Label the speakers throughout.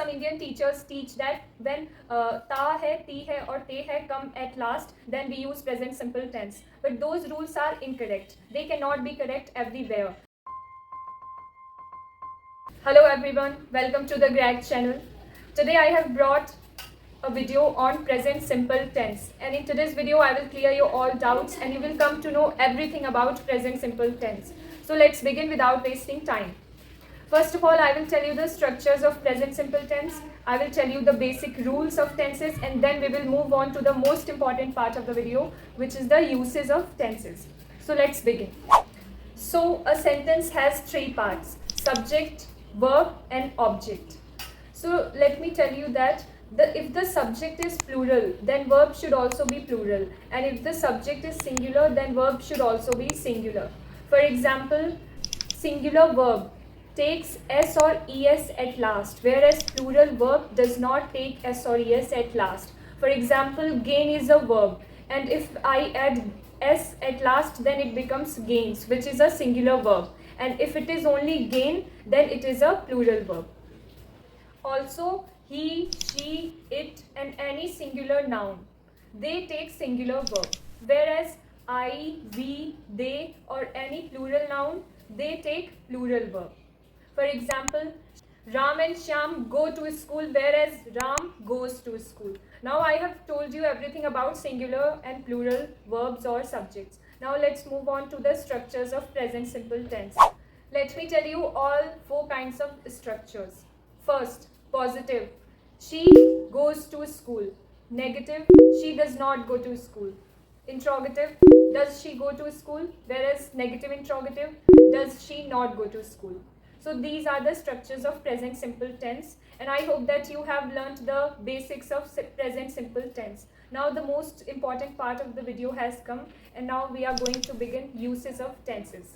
Speaker 1: some Indian teachers teach that when ta hai, ti hai or te hai come at last, then we use present simple tense. But those rules are incorrect. They cannot be correct everywhere. Hello everyone, welcome to the Greg channel. Today I have brought a video on present simple tense, and in today's video I will clear your all doubts and you will come to know everything about present simple tense. So let's begin without wasting time. First of all, I will tell you the structures of present simple tense. I will tell you the basic rules of tenses, and then we will move on to the most important part of the video, which is the uses of tenses. So let's begin. So a sentence has three parts: subject, verb and object. So let me tell you that if the subject is plural, then verb should also be plural, and if the subject is singular, then verb should also be singular. For example, singular verb takes s or es at last, whereas plural verb does not take s or es at last. For example, gain is a verb, and if I add s at last, then it becomes gains, which is a singular verb, and if it is only gain, then it is a plural verb. Also, he, she, it and any singular noun, they take singular verb, whereas I, we, they or any plural noun, they take plural verb. For example, Ram and Shyam go to school, whereas Ram goes to school. Now I have told you everything about singular and plural verbs or subjects. Now let's move on to the structures of present simple tense. Let me tell you all four kinds of structures. First, positive. She goes to school. Negative, she does not go to school. Interrogative, does she go to school? Whereas negative interrogative, does she not go to school? So these are the structures of present simple tense, and I hope that you have learnt the basics of present simple tense. Now the most important part of the video has come, and now we are going to begin uses of tenses.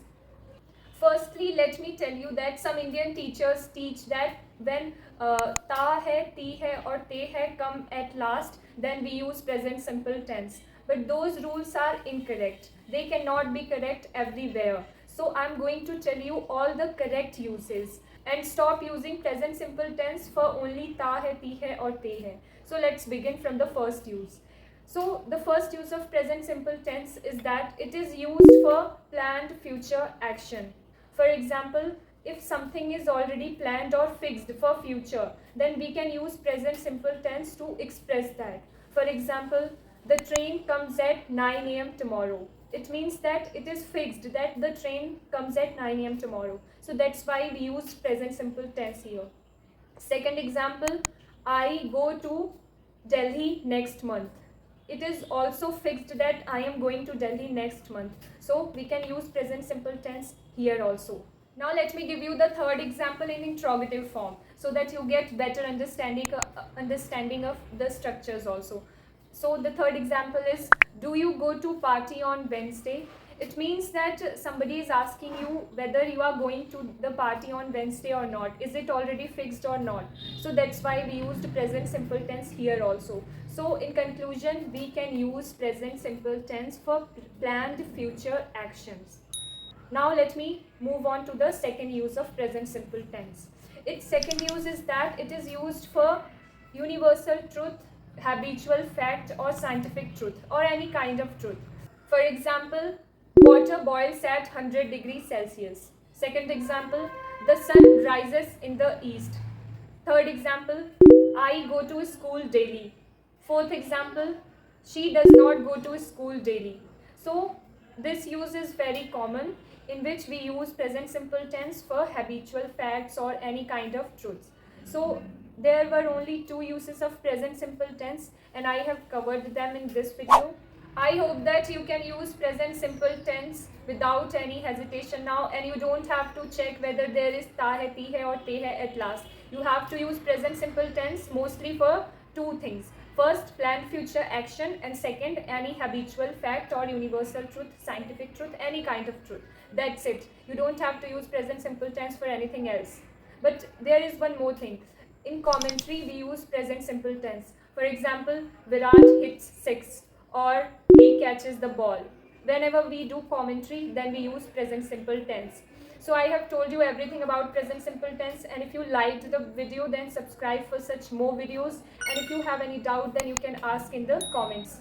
Speaker 1: Firstly, let me tell you that some Indian teachers teach that when ta hai, ti hai or te hai come at last, then we use present simple tense. But those rules are incorrect. They cannot be correct everywhere. So I'm going to tell you all the correct uses, and stop using present simple tense for only ta hai, ti hai or te hai. So let's begin from the first use. So the first use of present simple tense is that it is used for planned future action. For example, if something is already planned or fixed for future, then we can use present simple tense to express that. For example, the train comes at 9 a.m. tomorrow. It means that it is fixed that the train comes at 9 a.m. tomorrow. So that's why we use present simple tense here. Second example, I go to Delhi next month. It is also fixed that I am going to Delhi next month. So we can use present simple tense here also. Now let me give you the third example in interrogative form, so that you get better understanding of the structures also. So the third example is, do you go to party on Wednesday? It means that somebody is asking you whether you are going to the party on Wednesday or not. Is it already fixed or not? So that's why we used present simple tense here also. So in conclusion, we can use present simple tense for planned future actions. Now let me move on to the second use of present simple tense. Its second use is that it is used for universal truth, habitual fact or scientific truth, or any kind of truth. For example, water boils at 100 degrees Celsius. Second example, the sun rises in the east. Third example, I go to school daily. Fourth example, she does not go to school daily. So this use is very common, in which we use present simple tense for habitual facts or any kind of truths. So there were only two uses of present simple tense, and I have covered them in this video. I hope that you can use present simple tense without any hesitation now, and you don't have to check whether there is ta hai, ti hai or te hai at last. You have to use present simple tense mostly for two things. First, planned future action, and second, any habitual fact or universal truth, scientific truth, any kind of truth. That's it. You don't have to use present simple tense for anything else. But there is one more thing. In commentary, we use present simple tense. For example, Virat hits 6 or he catches the ball. Whenever we do commentary, then we use present simple tense. So I have told you everything about present simple tense, and if you liked the video then subscribe for such more videos, and if you have any doubt then you can ask in the comments.